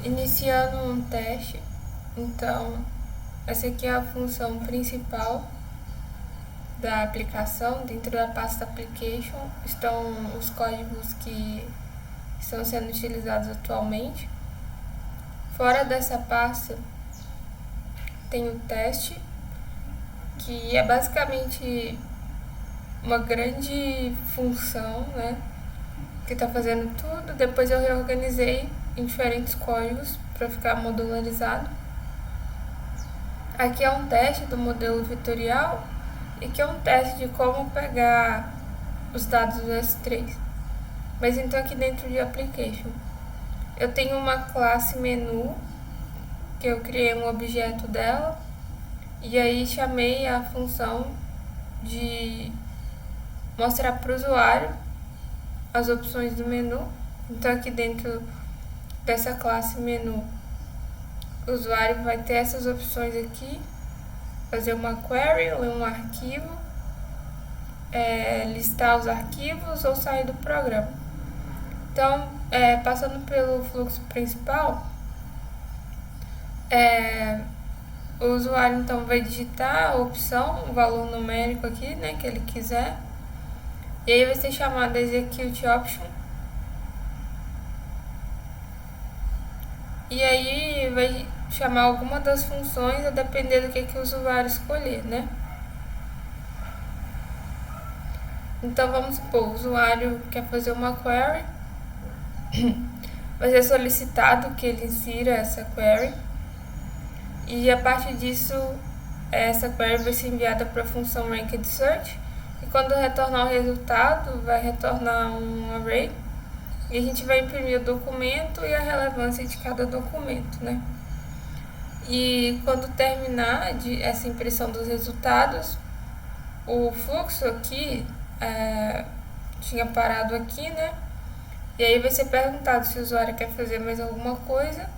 Iniciando um teste, então essa aqui é a função principal da aplicação. Dentro da pasta application estão os códigos que estão sendo utilizados atualmente. Fora dessa pasta tem o teste, que é basicamente uma grande função, né, que está fazendo tudo. Depois eu reorganizei em diferentes códigos para ficar modularizado. Aqui é um teste do modelo vetorial e que é um teste de como pegar os dados do S3. Mas então aqui dentro de application eu tenho uma classe menu que eu criei um objeto dela e aí chamei a função de mostrar para o usuário as opções do menu. Então aqui dentro dessa classe menu o usuário vai ter essas opções aqui: fazer uma query, ler um arquivo, listar os arquivos ou sair do programa. Então, passando pelo fluxo principal, o usuário então vai digitar a opção, o valor numérico aqui, né, que ele quiser, e aí vai ser chamada execute option, e aí vai chamar alguma das funções a depender do que o usuário escolher, né? Então vamos supor, o usuário quer fazer uma query, vai ser solicitado que ele insira essa query e a partir disso essa query vai ser enviada para a função ranked search e quando retornar o resultado vai retornar um array e a gente vai imprimir o documento e a relevância de cada documento, né? E quando terminar essa impressão dos resultados, o fluxo aqui tinha parado aqui, né? E aí vai ser perguntado se o usuário quer fazer mais alguma coisa.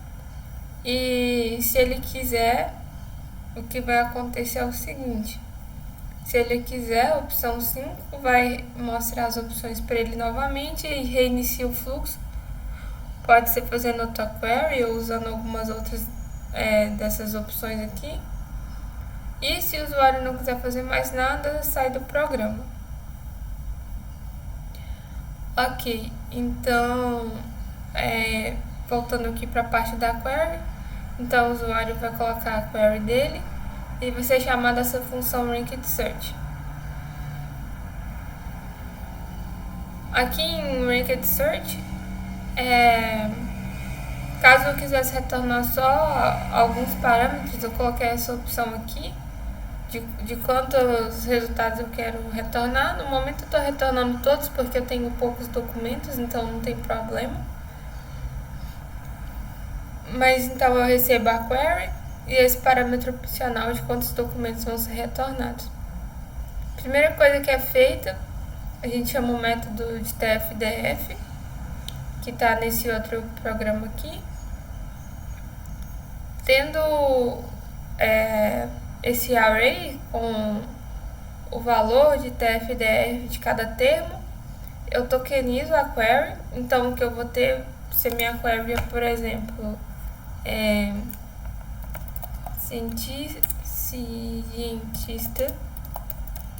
E se ele quiser, o que vai acontecer é o seguinte: se ele quiser, a opção 5 vai mostrar as opções para ele novamente e reinicia o fluxo. Pode ser fazendo outra query ou usando algumas outras dessas opções aqui. E se o usuário não quiser fazer mais nada, sai do programa. Ok, então voltando aqui para a parte da query, então o usuário vai colocar a query dele e vai ser chamada essa função ranked search. Aqui em ranked search, caso eu quisesse retornar só alguns parâmetros, eu coloquei essa opção aqui de quantos resultados eu quero retornar. No momento eu estou retornando todos porque eu tenho poucos documentos, então não tem problema. Mas então eu recebo a query e esse parâmetro opcional de quantos documentos vão ser retornados. Primeira coisa que é feita, a gente chama o método de tfdf, que está nesse outro programa aqui. Tendo esse array com o valor de tfdf de cada termo, eu tokenizo a query. Então o que eu vou ter, se a minha query é, por exemplo, cientista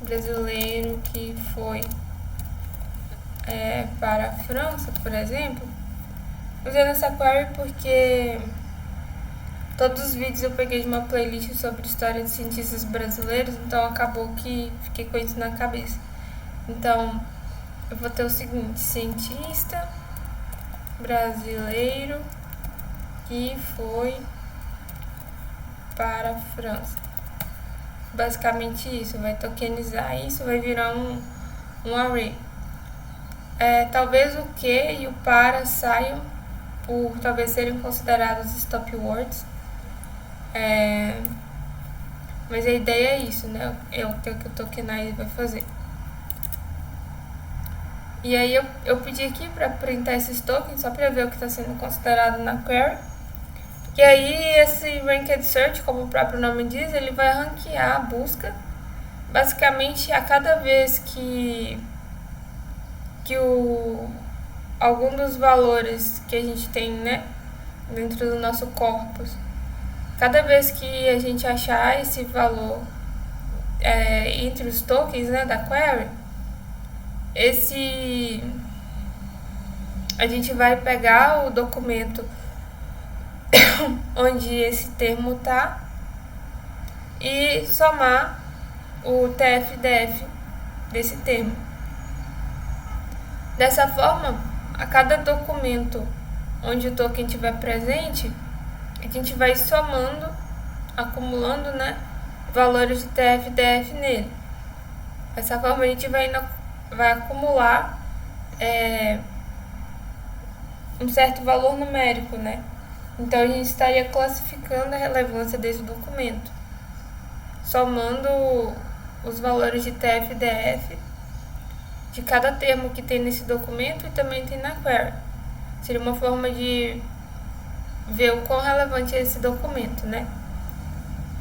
brasileiro que foi para a França, por exemplo, usando essa query porque todos os vídeos eu peguei de uma playlist sobre história de cientistas brasileiros, então acabou que fiquei com isso na cabeça. Então eu vou ter o seguinte: cientista brasileiro que foi para a França. Basicamente isso, vai tokenizar isso, vai virar um array. Talvez o que e o para saiam por talvez serem considerados stop words, mas a ideia é isso, né? É o que o tokenize vai fazer. E aí eu pedi aqui para printar esses tokens só para ver o que está sendo considerado na query. E aí esse ranked search, como o próprio nome diz, ele vai ranquear a busca. Basicamente, a cada vez que algum dos valores que a gente tem, né, dentro do nosso corpus. Cada vez que a gente achar esse valor entre os tokens, né, da query, a gente vai pegar o documento onde esse termo está e somar o TF-DF desse termo. Dessa forma, a cada documento onde o token estiver presente, a gente vai somando, acumulando, né, valores de TF-DF nele. Dessa forma, a gente vai acumular um certo valor numérico, né? Então, a gente estaria classificando a relevância desse documento, somando os valores de TF-DF de cada termo que tem nesse documento e também tem na query. Seria uma forma de ver o quão relevante é esse documento, né?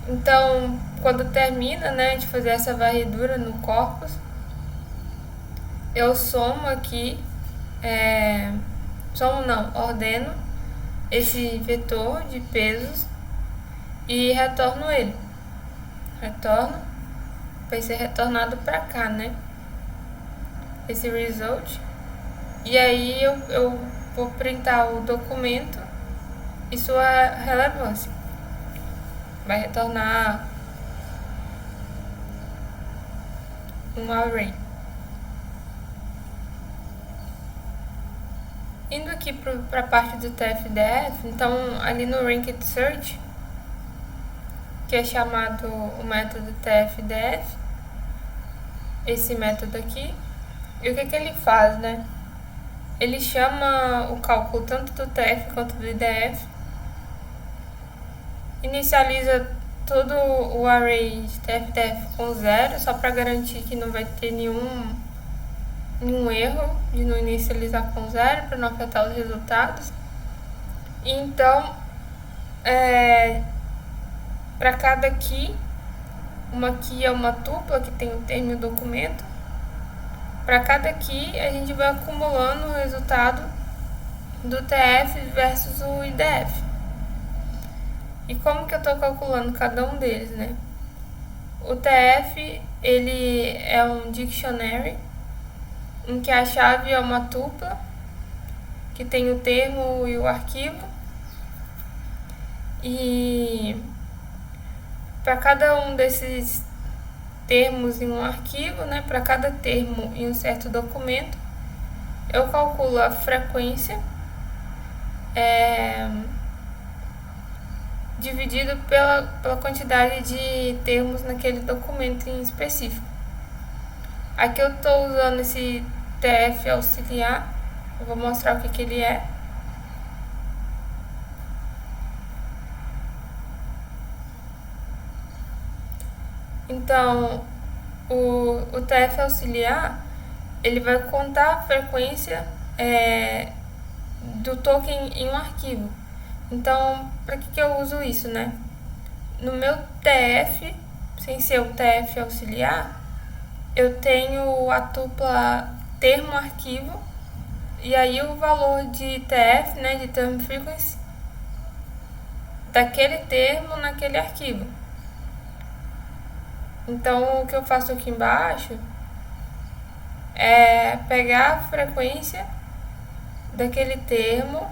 Então, quando termina, né, de fazer essa varredura no corpus, eu somo aqui, ordeno esse vetor de pesos e retorno ele. Retorno, vai ser retornado para cá, né? Esse result. E aí eu vou printar o documento e sua relevância. Vai retornar um array. Indo aqui para a parte do TF-DF, então ali no Ranked Search, que é chamado o método TF-DF, esse método aqui, e o que ele faz, né? Ele chama o cálculo tanto do TF quanto do IDF, inicializa todo o array de TF-DF com 0, só para garantir que não vai ter nenhum erro de não inicializar com 0, para não afetar os resultados. Então, para cada key, uma key é uma tupla que tem o termo e o documento. Para cada key, a gente vai acumulando o resultado do TF versus o IDF. E como que eu estou calculando cada um deles, né? O TF, ele é um dictionary, em que a chave é uma tupla, que tem o termo e o arquivo. E para cada um desses termos em um arquivo, né, para cada termo em um certo documento, eu calculo a frequência dividido pela quantidade de termos naquele documento em específico. Aqui eu estou usando esse TF auxiliar, eu vou mostrar o que ele é. Então, o TF auxiliar, ele vai contar a frequência do token em um arquivo. Então, para que eu uso isso, né? No meu TF, sem ser o TF auxiliar, eu tenho a tupla termo-arquivo e aí o valor de TF, né, de term frequency, daquele termo naquele arquivo. Então, o que eu faço aqui embaixo é pegar a frequência daquele termo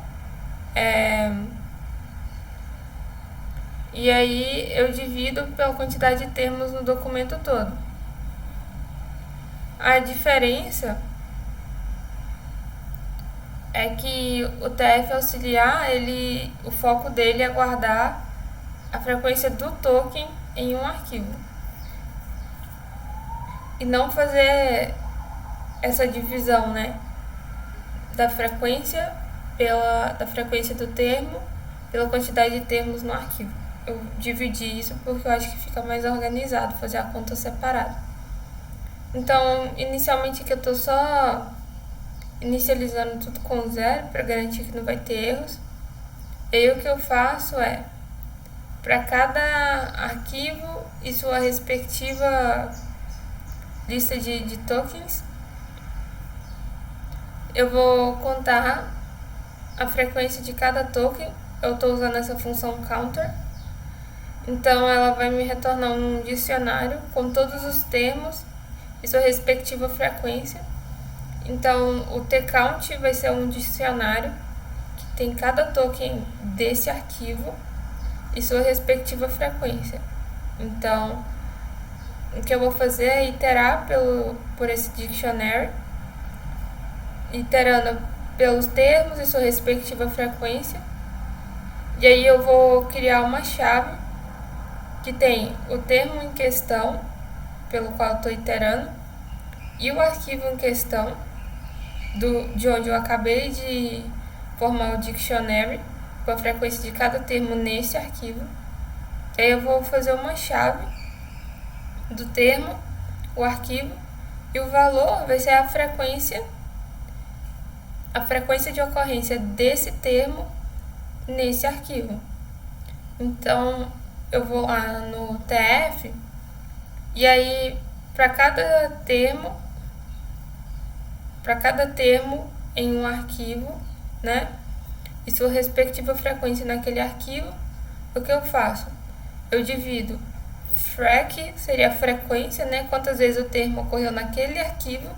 e aí eu divido pela quantidade de termos no documento todo. A diferença é que o TF auxiliar, o foco dele é guardar a frequência do token em um arquivo e não fazer essa divisão, né, da frequência do termo pela quantidade de termos no arquivo. Eu dividi isso porque eu acho que fica mais organizado fazer a conta separada. Então, inicialmente aqui eu estou só inicializando tudo com 0 para garantir que não vai ter erros. E aí o que eu faço é, para cada arquivo e sua respectiva lista de tokens, eu vou contar a frequência de cada token eu estou usando essa função counter. Então ela vai me retornar um dicionário com todos os termos e sua respectiva frequência. Então o tcount vai ser um dicionário que tem cada token desse arquivo e sua respectiva frequência. Então o que eu vou fazer é iterar por esse dictionary, iterando pelos termos e sua respectiva frequência. E aí eu vou criar uma chave que tem o termo em questão, pelo qual eu estou iterando, e o arquivo em questão, de onde eu acabei de formar o dictionary, com a frequência de cada termo nesse arquivo. E aí eu vou fazer uma chave do termo, o arquivo, e o valor vai ser a frequência de ocorrência desse termo nesse arquivo. Então eu vou lá no TF e aí para cada termo em um arquivo, né, e sua respectiva frequência naquele arquivo, o que eu faço? Eu divido frec, seria a frequência, né, quantas vezes o termo ocorreu naquele arquivo,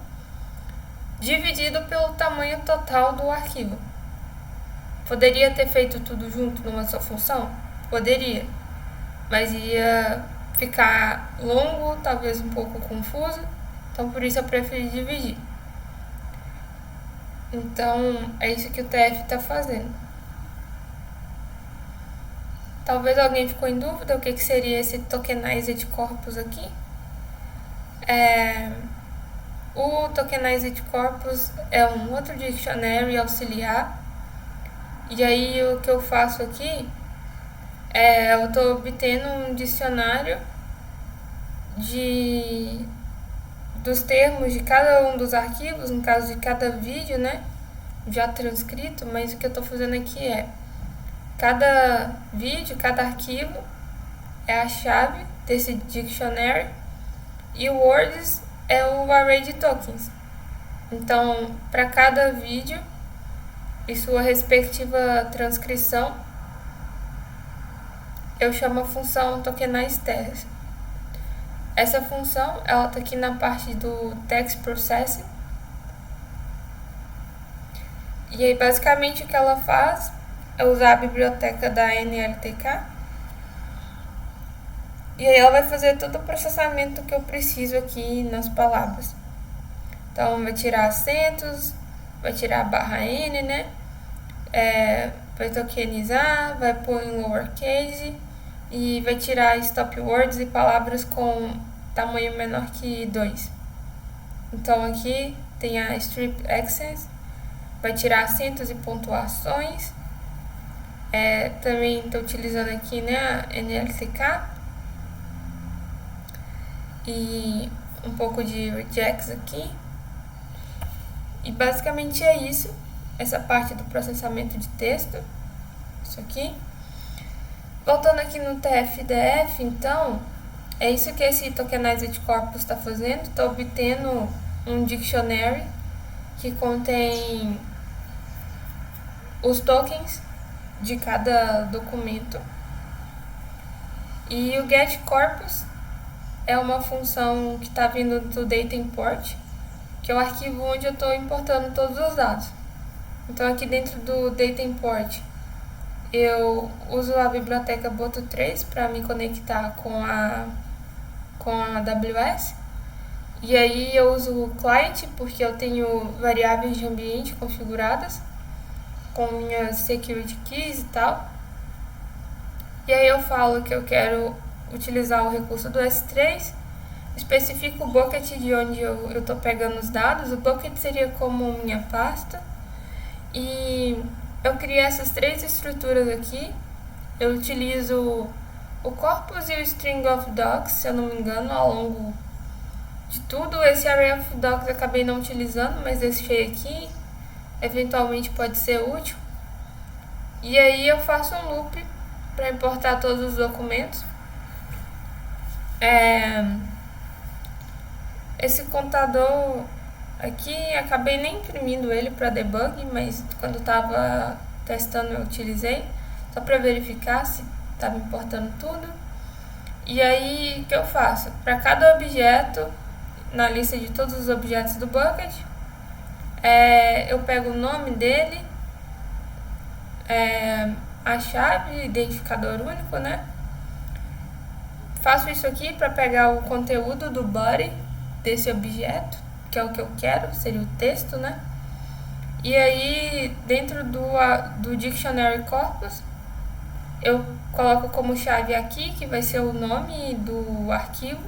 dividido pelo tamanho total do arquivo. Poderia ter feito tudo junto numa só função? Poderia, mas ia ficar longo, talvez um pouco confuso, então por isso eu preferi dividir. Então é isso que o TF está fazendo. Talvez alguém ficou em dúvida o que seria esse tokenized corpus aqui. O tokenized corpus é um outro dictionary auxiliar. E aí o que eu faço aqui eu estou obtendo um dicionário dos termos de cada um dos arquivos, no caso de cada vídeo, né, já transcrito, mas o que eu estou fazendo aqui é cada vídeo, cada arquivo é a chave desse dictionary e o words é o array de tokens. Então, para cada vídeo e sua respectiva transcrição, eu chamo a função tokenize_text. Essa função, ela está aqui na parte do text processing. E aí, basicamente, o que ela faz é usar a biblioteca da NLTK. E aí ela vai fazer todo o processamento que eu preciso aqui nas palavras. Então, vai tirar acentos, vai tirar a barra N, né? Vai tokenizar, vai pôr em lowercase e vai tirar stop words e palavras com tamanho menor que 2. Então aqui tem a strip accents, vai tirar acentos e pontuações. Também estou utilizando aqui, né, a NLTK e um pouco de regex aqui. E basicamente é isso, essa parte do processamento de texto, isso aqui. Voltando aqui no TF-DF, então, é isso que esse tokenized corpus está fazendo. Está obtendo um dictionary que contém os tokens de cada documento. E o getCorpus é uma função que está vindo do data import, que é o arquivo onde eu estou importando todos os dados. Então aqui dentro do data import eu uso a biblioteca Boto3 para me conectar com a AWS. E aí eu uso o client porque eu tenho variáveis de ambiente configuradas com minhas security keys e tal. E aí eu falo que eu quero utilizar o recurso do S3, especifico o bucket de onde eu estou pegando os dados. O bucket seria como minha pasta. E eu criei essas três estruturas aqui. Eu utilizo o corpus e o string of docs, se eu não me engano, ao longo de tudo. Esse array of docs eu acabei não utilizando, mas deixei aqui. Eventualmente pode ser útil. E aí eu faço um loop para importar todos os documentos. Esse contador aqui, acabei nem imprimindo ele para debug, mas quando estava testando eu utilizei. só para verificar se estava importando tudo. E aí, o que eu faço? Para cada objeto, na lista de todos os objetos do bucket, eu pego o nome dele, a chave, identificador único, né? Faço isso aqui para pegar o conteúdo do body desse objeto, que é o que eu quero, seria o texto, né? E aí, dentro do Dictionary Corpus, eu coloco como chave aqui, que vai ser o nome do arquivo.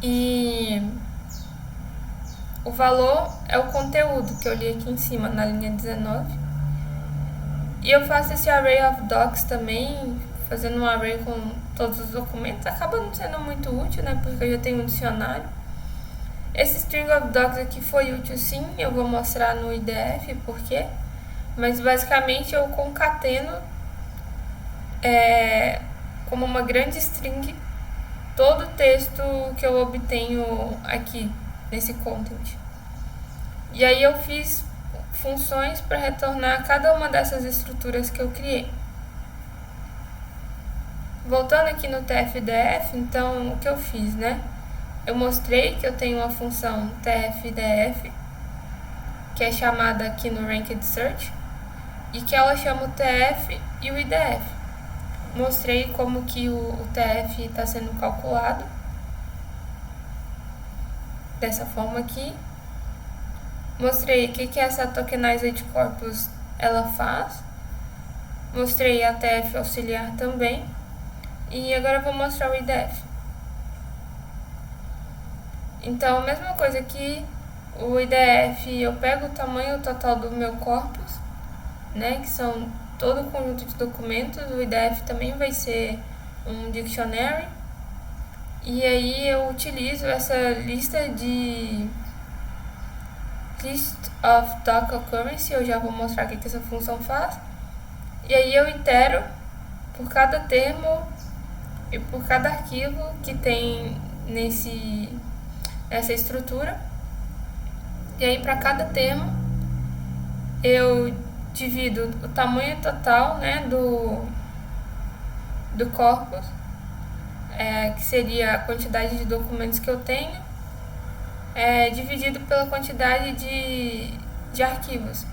E o valor é o conteúdo que eu li aqui em cima, na linha 19. E eu faço esse array of docs também, fazendo um array com todos os documentos. Acaba não sendo muito útil, né? Porque eu já tenho um dicionário. Esse string of docs aqui foi útil sim, eu vou mostrar no IDF por quê. Mas basicamente eu concateno como uma grande string todo o texto que eu obtenho aqui nesse content. E aí eu fiz funções para retornar cada uma dessas estruturas que eu criei. Voltando aqui no tfdf, então o que eu fiz, né? Eu mostrei que eu tenho uma função tfdf, que é chamada aqui no Ranked Search, e que ela chama o tf e o idf. Mostrei como que o tf está sendo calculado, dessa forma aqui. Mostrei o que essa Tokenized Corpus ela faz. Mostrei a tf auxiliar também. E agora eu vou mostrar o idf. Então, a mesma coisa aqui, o IDF, eu pego o tamanho total do meu corpus, né, que são todo o conjunto de documentos. O IDF também vai ser um dictionary. E aí eu utilizo essa lista de list of doc occurrence. Eu já vou mostrar o que essa função faz. E aí eu itero por cada termo e por cada arquivo que tem nessa estrutura. E aí para cada termo eu divido o tamanho total, né, do corpus, que seria a quantidade de documentos que eu tenho, dividido pela quantidade de arquivos.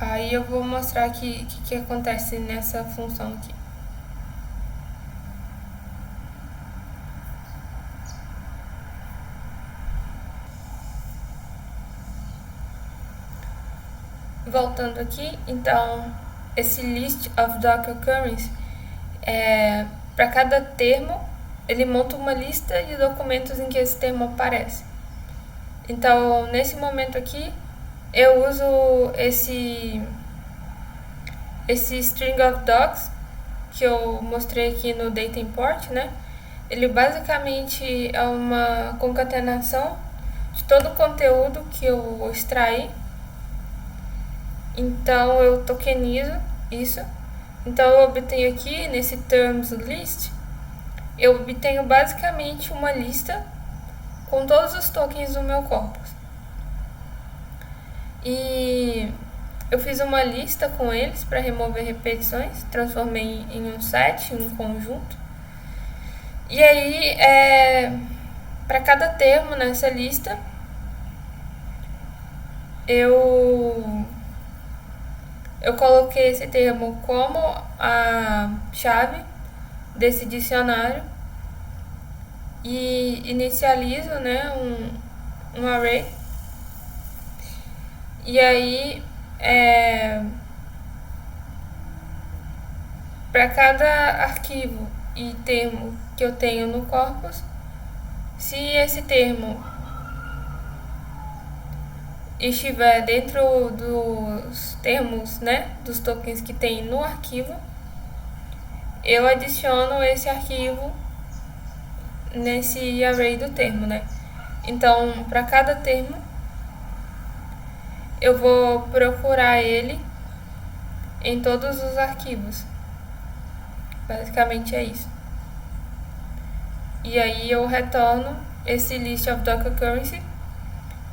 Aí eu vou mostrar aqui o que acontece nessa função aqui. Voltando aqui, então, esse list of doc occurrence, para cada termo, ele monta uma lista de documentos em que esse termo aparece. Então, nesse momento aqui, eu uso esse string of docs que eu mostrei aqui no data import, né? Ele basicamente é uma concatenação de todo o conteúdo que eu extraí. Então eu tokenizo isso. Então eu obtenho aqui nesse terms list, eu obtenho basicamente uma lista com todos os tokens do meu corpus. E eu fiz uma lista com eles para remover repetições, transformei em um set, um conjunto. E aí, para cada termo nessa lista, eu coloquei esse termo como a chave desse dicionário e inicializo, né, um array. E aí, para cada arquivo e termo que eu tenho no corpus, se esse termo estiver dentro dos termos, né, dos tokens que tem no arquivo, eu adiciono esse arquivo nesse array do termo, né? Então, para cada termo, eu vou procurar ele em todos os arquivos. Basicamente é isso. E aí eu retorno esse list of doc occurrence,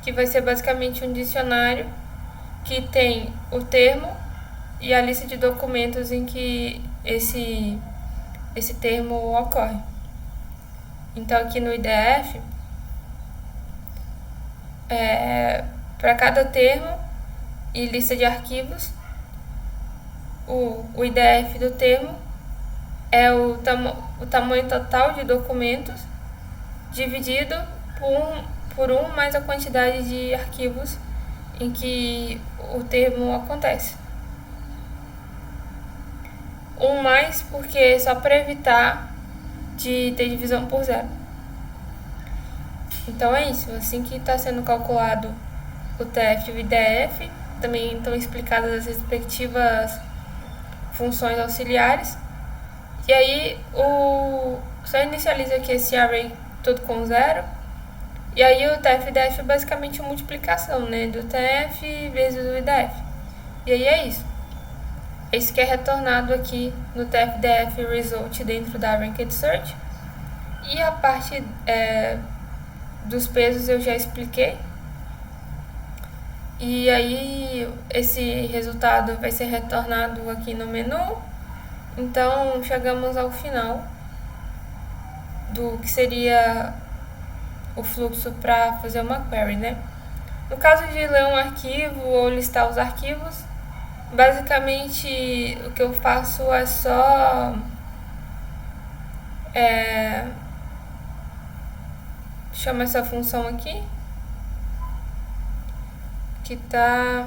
que vai ser basicamente um dicionário que tem o termo e a lista de documentos em que esse termo ocorre. Então aqui no IDF, para cada termo e lista de arquivos, o IDF do termo é o tamanho total de documentos dividido por 1 mais a quantidade de arquivos em que o termo acontece. 1 mais porque só para evitar de ter divisão por 0. Então é isso, assim que está sendo calculado o TF e o IDF, também estão explicadas as respectivas funções auxiliares. E aí só inicializa aqui esse array tudo com 0. E aí o TF e IDF é basicamente uma multiplicação, né, do TF vezes o IDF. E aí é isso. É isso que é retornado aqui no TF IDF result dentro da Ranked Search. E a parte dos pesos eu já expliquei. E aí esse resultado vai ser retornado aqui no menu. Então chegamos ao final do que seria o fluxo para fazer uma query, né? No caso de ler um arquivo ou listar os arquivos, basicamente o que eu faço é só chama essa função aqui que tá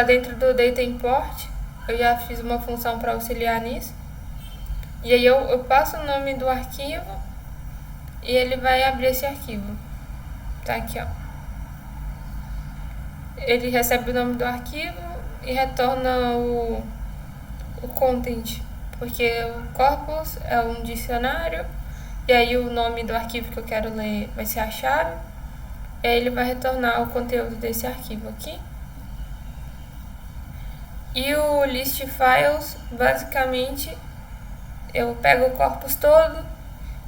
dentro do data import. Eu já fiz uma função para auxiliar nisso. E aí eu passo o nome do arquivo e ele vai abrir esse arquivo. Tá aqui, ó. Ele recebe o nome do arquivo e retorna o content, porque o corpus é um dicionário, e aí o nome do arquivo que eu quero ler vai ser a chave, e aí ele vai retornar o conteúdo desse arquivo aqui. E o list files, basicamente, eu pego o corpus todo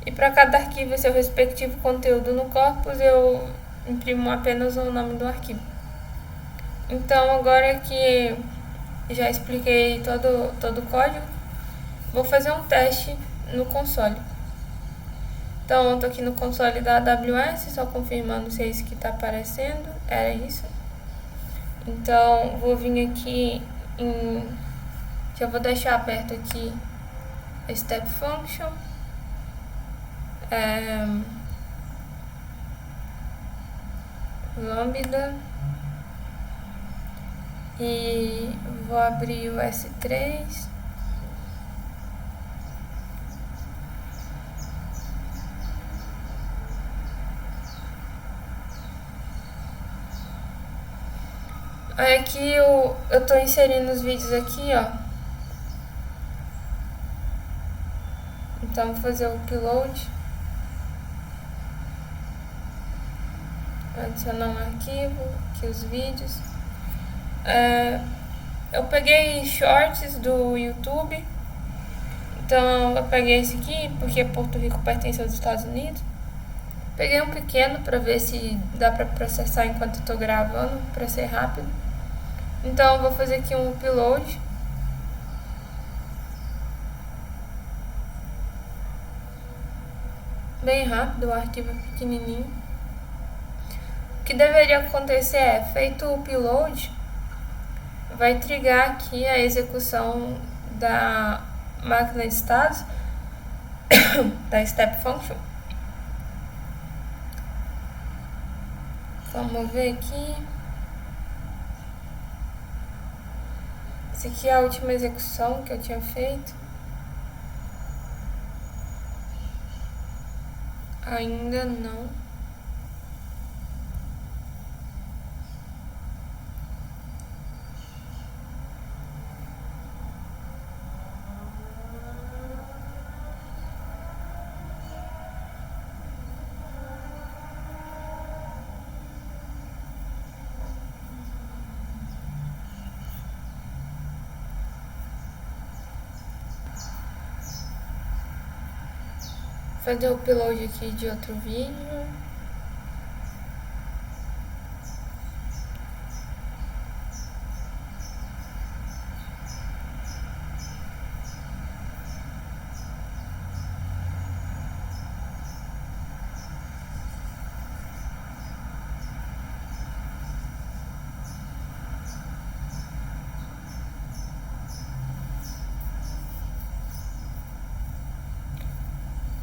e para cada arquivo seu respectivo conteúdo no corpus eu imprimo apenas o nome do arquivo. Então agora que já expliquei todo o código, vou fazer um teste no console. Então eu estou aqui no console da AWS, só confirmando se é isso que está aparecendo. Era isso. Então vou vir aqui já vou deixar aberto aqui a step function. Lambda. E vou abrir o S3. Aí aqui eu tô inserindo os vídeos aqui, ó. Então vou fazer o upload. Adicionar um arquivo, aqui os vídeos. Eu peguei shorts do YouTube. Então eu peguei esse aqui porque Porto Rico pertence aos Estados Unidos. Peguei um pequeno para ver se dá para processar enquanto eu tô gravando, para ser rápido. Então eu vou fazer aqui um upload. Bem rápido, o arquivo é pequenininho. O que deveria acontecer é, feito o upload, vai trigar aqui a execução da máquina de estados, da step function. Vamos ver aqui. Essa aqui é a última execução que eu tinha feito. Ainda não. Vou fazer o upload aqui de outro vídeo.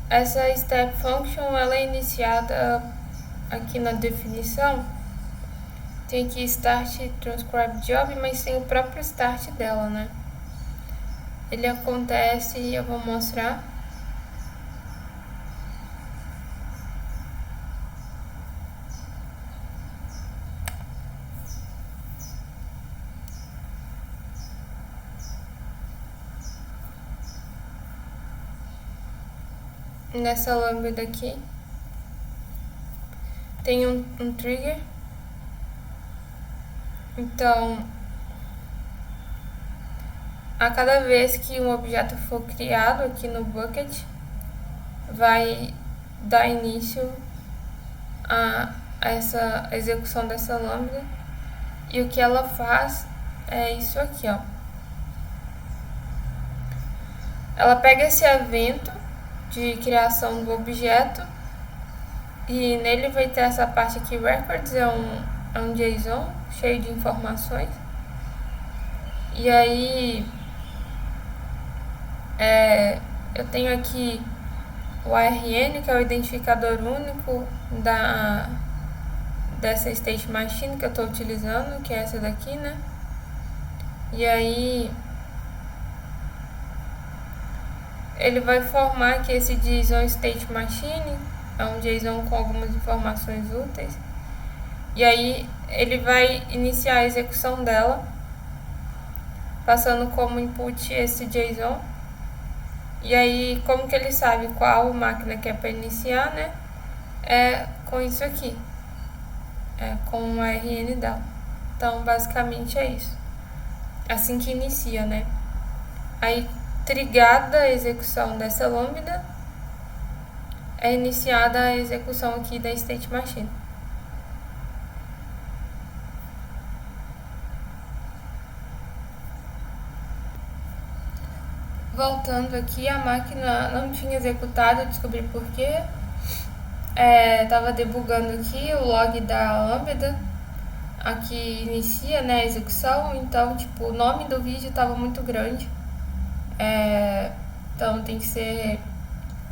Essa step function ela é iniciada aqui na definição. Tem aqui start transcribe job, mas tem o próprio start dela, né? Ele acontece e eu vou mostrar. Nessa lambda aqui tem um trigger. Então, a cada vez que um objeto for criado aqui no bucket, vai dar início a essa execução dessa lambda. E o que ela faz é isso aqui, ó. Ela pega esse evento de criação do objeto e nele vai ter essa parte aqui, records, é um JSON cheio de informações. E aí eu tenho aqui o ARN, que é o identificador único dessa state machine que eu estou utilizando, que é essa daqui, né? E aí ele vai formar aqui esse JSON state machine, é um JSON com algumas informações úteis. E aí ele vai iniciar a execução dela, passando como input esse JSON. E aí, como que ele sabe qual máquina que é para iniciar, né? É com isso aqui, é com o ARN dela. Então, basicamente é isso. Assim que inicia, né? Aí, trigada a execução dessa lambda, é iniciada a execução aqui da state machine. Voltando aqui, a máquina não tinha executado, eu descobri por quê. Tava debugando aqui o log da lambda, aqui inicia, né, a execução, então tipo, o nome do vídeo estava muito grande. Então tem que ser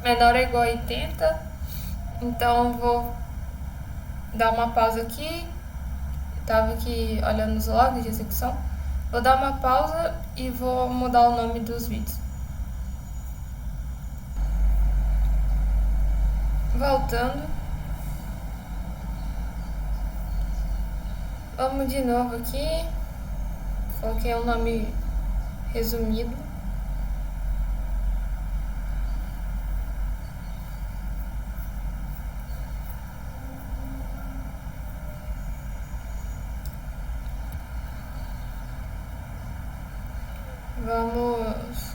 menor ou igual a 80. Então vou dar uma pausa aqui. Tava aqui olhando os logs de execução. Vou dar uma pausa e vou mudar o nome dos vídeos. Voltando. Vamos de novo aqui. Coloquei um nome resumido. Vamos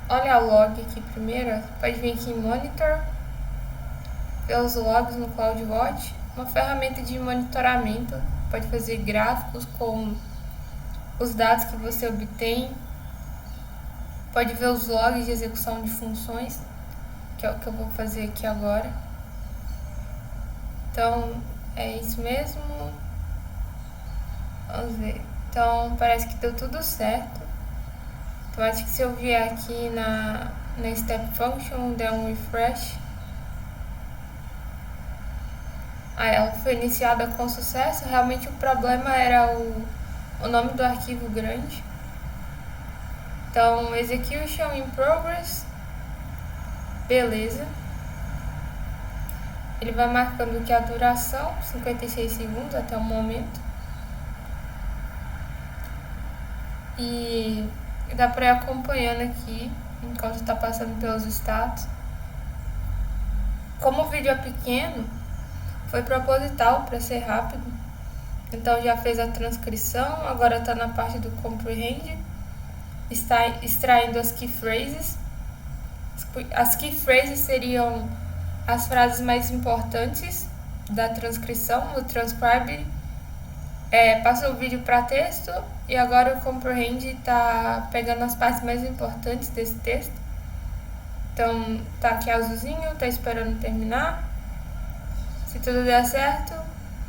olhar o log aqui primeiro. Pode vir aqui em Monitor, ver os logs no CloudWatch, uma ferramenta de monitoramento. Pode fazer gráficos com os dados que você obtém. Pode ver os logs de execução de funções, que é o que eu vou fazer aqui agora. Então, é isso mesmo. Vamos ver. Então, parece que deu tudo certo. Então, acho que se eu vier aqui na Step Function, der um refresh. Ela foi iniciada com sucesso. Realmente o problema era o nome do arquivo grande. Então, Execution in Progress. Beleza. Ele vai marcando que a duração, 56 segundos até o momento. E dá pra ir acompanhando aqui enquanto tá passando pelos status. Como o vídeo é pequeno, foi proposital para ser rápido. Então já fez a transcrição, agora tá na parte do comprehend. Está extraindo as key phrases. As key phrases seriam as frases mais importantes da transcrição. O transcribe passa o vídeo para texto e agora o comprehend está pegando as partes mais importantes desse texto. Então tá aqui azulzinho, tá esperando terminar. Se tudo der certo,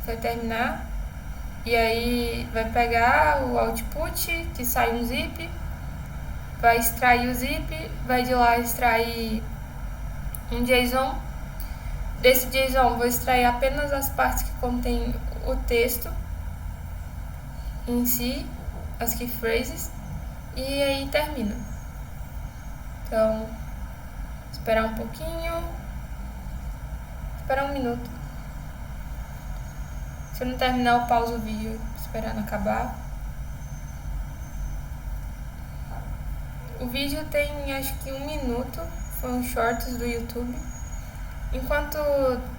vai terminar. E aí vai pegar o output, que sai um zip, vai extrair o zip, vai de lá extrair um JSON. Desse JSON vou extrair apenas as partes que contém o texto em si, as key phrases, e aí termina. Então, esperar um pouquinho, esperar um minuto. Se eu não terminar, eu pauso o vídeo esperando acabar. O vídeo tem acho que 1 minuto, foi um shorts do YouTube. Enquanto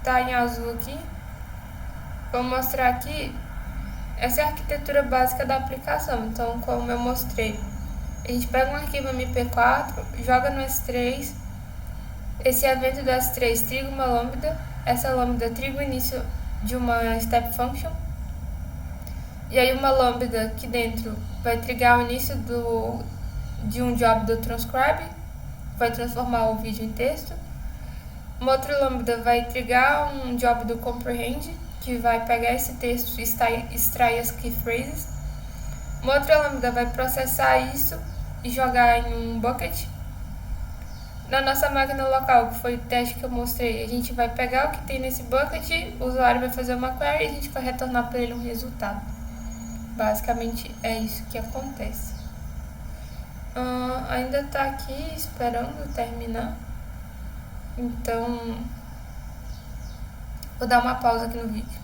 tá em azul aqui, vou mostrar aqui. Essa é a arquitetura básica da aplicação. Então, como eu mostrei, a gente pega um arquivo MP4, joga no S3. Esse evento do S3 triga uma lambda. Essa lambda triga o início de uma step function. E aí uma lambda aqui dentro vai trigar o início de um job do transcribe, vai transformar o vídeo em texto. Uma outra lambda vai trigar um job do comprehend, que vai pegar esse texto e extrair as key phrases. Uma outra lambda vai processar isso e jogar em um bucket. Na nossa máquina local, que foi o teste que eu mostrei, a gente vai pegar o que tem nesse bucket, o usuário vai fazer uma query e a gente vai retornar para ele um resultado. Basicamente é isso que acontece. Ainda está aqui esperando terminar. Então, vou dar uma pausa aqui no vídeo.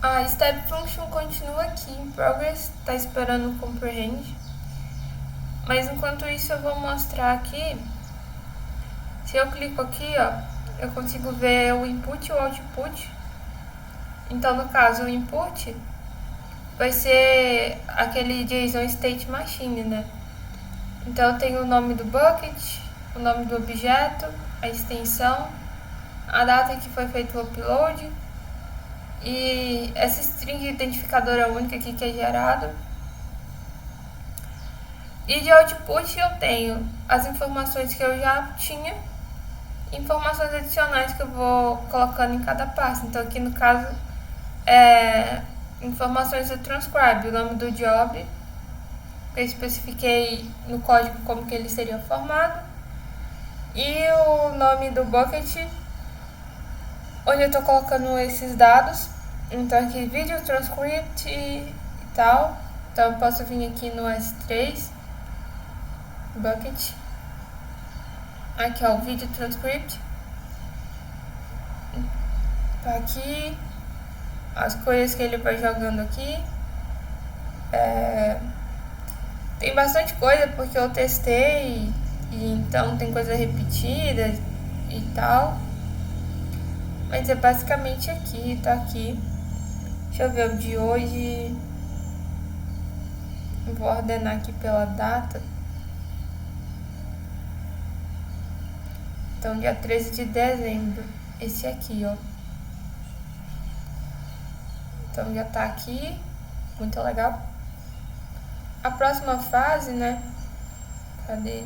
A step function continua aqui em progress, está esperando o comprehend. Mas enquanto isso eu vou mostrar aqui. Se eu clico aqui, ó, eu consigo ver o input e o output. Então, no caso, o input vai ser aquele JSON State Machine, né? Então, eu tenho o nome do bucket, o nome do objeto, a extensão, a data que foi feito o upload e essa string identificadora única aqui que é gerado. E de output eu tenho as informações que eu já tinha, informações adicionais que eu vou colocando em cada passo. Então, aqui no caso, informações do transcribe, o nome do job, eu especifiquei no código como que ele seria formado, e o nome do bucket, onde eu estou colocando esses dados. Então aqui vídeo transcript e tal. Então eu posso vir aqui no S3 bucket, aqui ó, o vídeo transcript, tá aqui as coisas que ele vai jogando aqui. Tem bastante coisa porque eu testei e então tem coisa repetida e tal. Mas é basicamente aqui, tá aqui. Deixa eu ver o de hoje. Vou ordenar aqui pela data. Então, dia 13 de dezembro. Esse aqui, ó. Então, já tá aqui. Muito legal. A próxima fase, né? Cadê?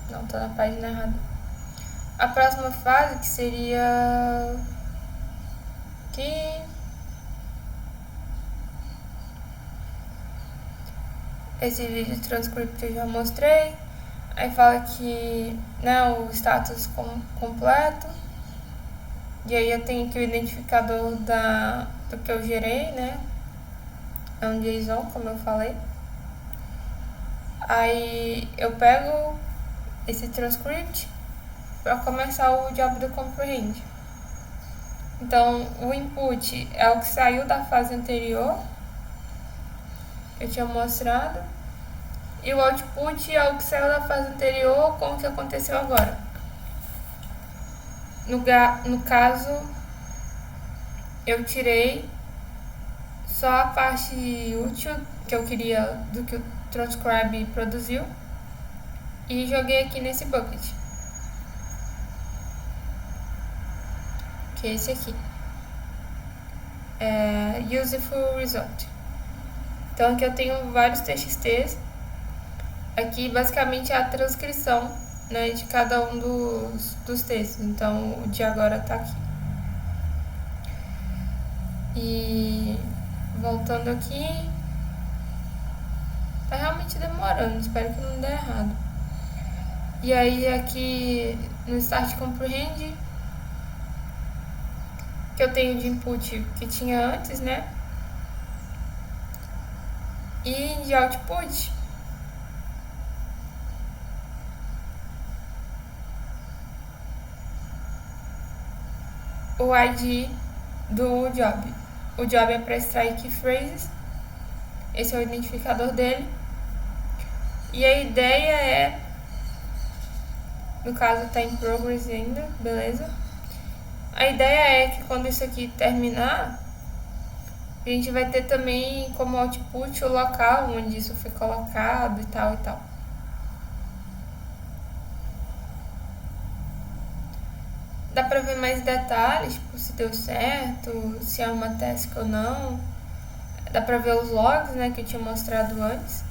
Não, tô na página errada. A próxima fase que seria aqui. Esse vídeo transcript eu já mostrei. Aí fala que, né, o status completo. E aí eu tenho aqui o identificador do que eu gerei, né? É um JSON, como eu falei. Aí eu pego esse transcript para começar o job do comprehend. Então, o input é o que saiu da fase anterior, eu tinha mostrado, e o output é o que saiu da fase anterior com o que aconteceu agora. No caso, eu tirei só a parte útil que eu queria do que o transcribe produziu e joguei aqui nesse bucket, que é esse aqui, useful result. Então aqui eu tenho vários txts. Aqui basicamente é a transcrição, né, de cada um dos textos. Então o de agora tá aqui. E voltando aqui. Tá realmente demorando, espero que não dê errado. E aí aqui no Start Comprehend, que eu tenho de input que tinha antes, né? E de output, o ID do job. O job é para extrair key phrases. Esse é o identificador dele. E a ideia é, no caso tá em progress ainda, beleza? A ideia é que quando isso aqui terminar, a gente vai ter também como output o local onde isso foi colocado e tal e tal. Dá pra ver mais detalhes, tipo, se deu certo, se é uma task ou não. Dá pra ver os logs, né, que eu tinha mostrado antes.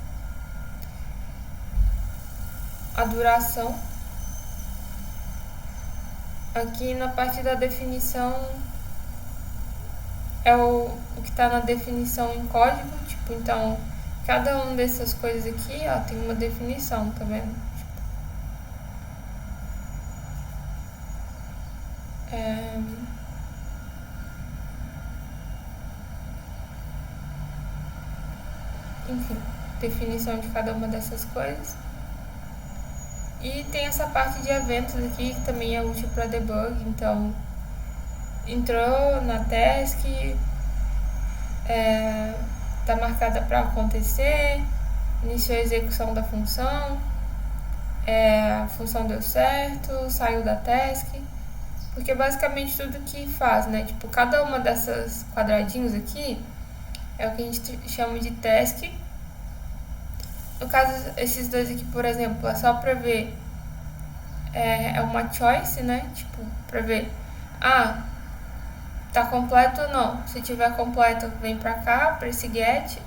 A duração. Aqui na parte da definição é o que tá na definição em código, tipo, então cada uma dessas coisas aqui, ó, tem uma definição, tá vendo? Enfim, definição de cada uma dessas coisas. E tem essa parte de eventos aqui que também é útil para debug, então entrou na task, tá marcada para acontecer, iniciou a execução da função, a função deu certo, saiu da task, porque basicamente tudo que faz, né? Tipo, cada uma dessas quadradinhos aqui é o que a gente chama de task. No caso, esses dois aqui, por exemplo, é só pra ver, é uma choice, né? Tipo, pra ver, tá completo ou não. Se tiver completo, vem pra cá, pra esse get.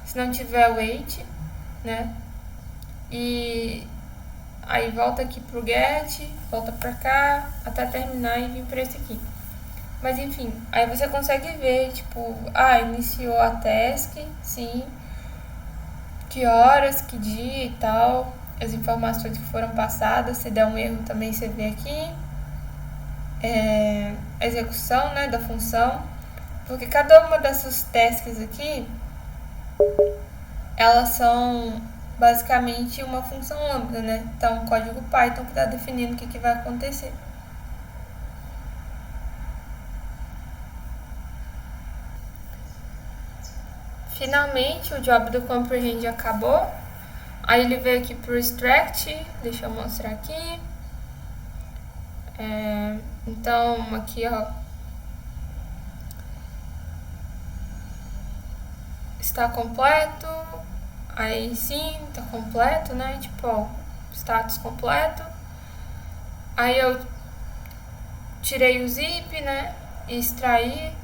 Se não tiver, wait, né? E aí volta aqui pro get, volta pra cá, até terminar e vir pra esse aqui. Mas enfim, aí você consegue ver, tipo, iniciou a task, sim, que horas, que dia e tal, as informações que foram passadas. Se der um erro também você vê aqui, a execução, né, da função, porque cada uma dessas tasks aqui, elas são basicamente uma função lambda, né? Então, código Python que está definindo o que vai acontecer. Finalmente, o job do Comprehend acabou. Aí ele veio aqui pro extract, deixa eu mostrar aqui. Então, aqui, ó, está completo. Aí sim, tá completo, né? Tipo, ó, status completo. Aí eu tirei o zip, né? E extraí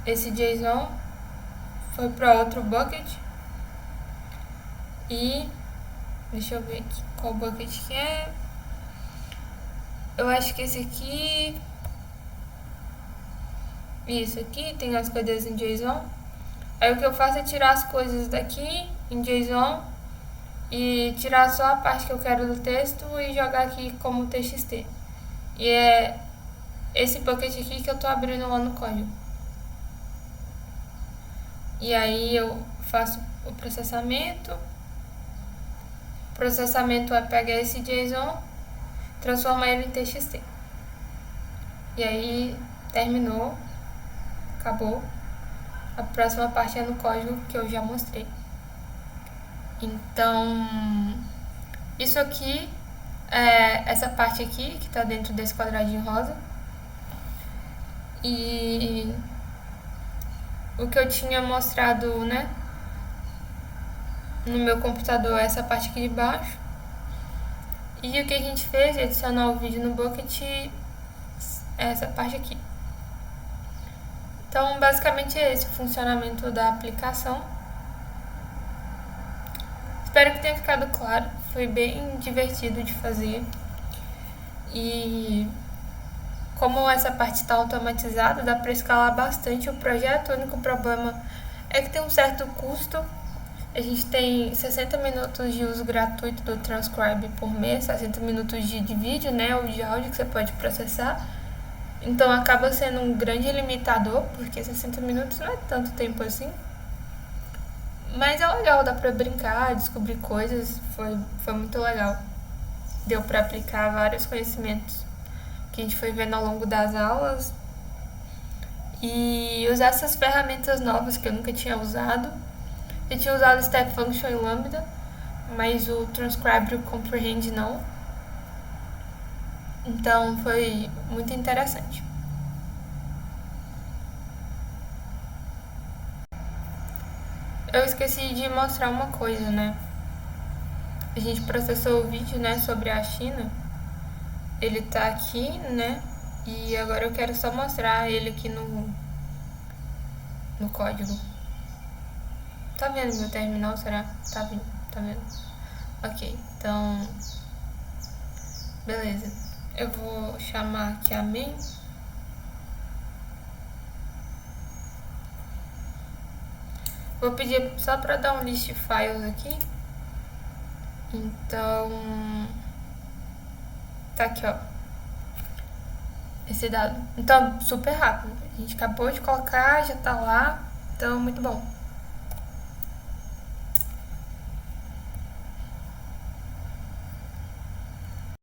esse JSON, foi para outro bucket. E deixa eu ver aqui qual bucket que é. Eu acho que esse aqui. Isso aqui tem as coisas em JSON. Aí o que eu faço é tirar as coisas daqui em JSON e tirar só a parte que eu quero do texto e jogar aqui como TXT. E é esse bucket aqui que eu tô abrindo lá no código. E aí eu faço o processamento. O processamento é pegar esse JSON, transformar ele em TXT. E aí terminou, acabou. A próxima parte é no código que eu já mostrei. Então, isso aqui é essa parte aqui que está dentro desse quadradinho rosa. E o que eu tinha mostrado, né, no meu computador é essa parte aqui de baixo. E o que a gente fez é adicionar o vídeo no bucket, é essa parte aqui. Então, basicamente é esse o funcionamento da aplicação. Espero que tenha ficado claro. Foi bem divertido de fazer. E Como essa parte está automatizada, dá para escalar bastante o projeto. O único problema é que tem um certo custo. A gente tem 60 minutos de uso gratuito do Transcribe por mês, 60 minutos de vídeo, né, ou de áudio que você pode processar. Então acaba sendo um grande limitador, porque 60 minutos não é tanto tempo assim. Mas é legal, dá pra brincar, descobrir coisas, foi muito legal. Deu pra aplicar vários conhecimentos que a gente foi vendo ao longo das aulas e usar essas ferramentas novas que eu nunca tinha usado. Eu tinha usado Step Function e Lambda, mas o Transcribe e o Comprehend não. Então foi muito interessante. Eu esqueci de mostrar uma coisa, né? A gente processou o vídeo, né, sobre a China. Ele tá aqui, né? E agora eu quero só mostrar ele aqui no código. Tá vendo meu terminal, será? Tá vendo? Tá vendo? Ok, então... Beleza. Eu vou chamar aqui a main. Vou pedir só pra dar um list files aqui. Então... Tá aqui, ó. Esse dado. Então, super rápido. A gente acabou de colocar, já tá lá. Então, muito bom.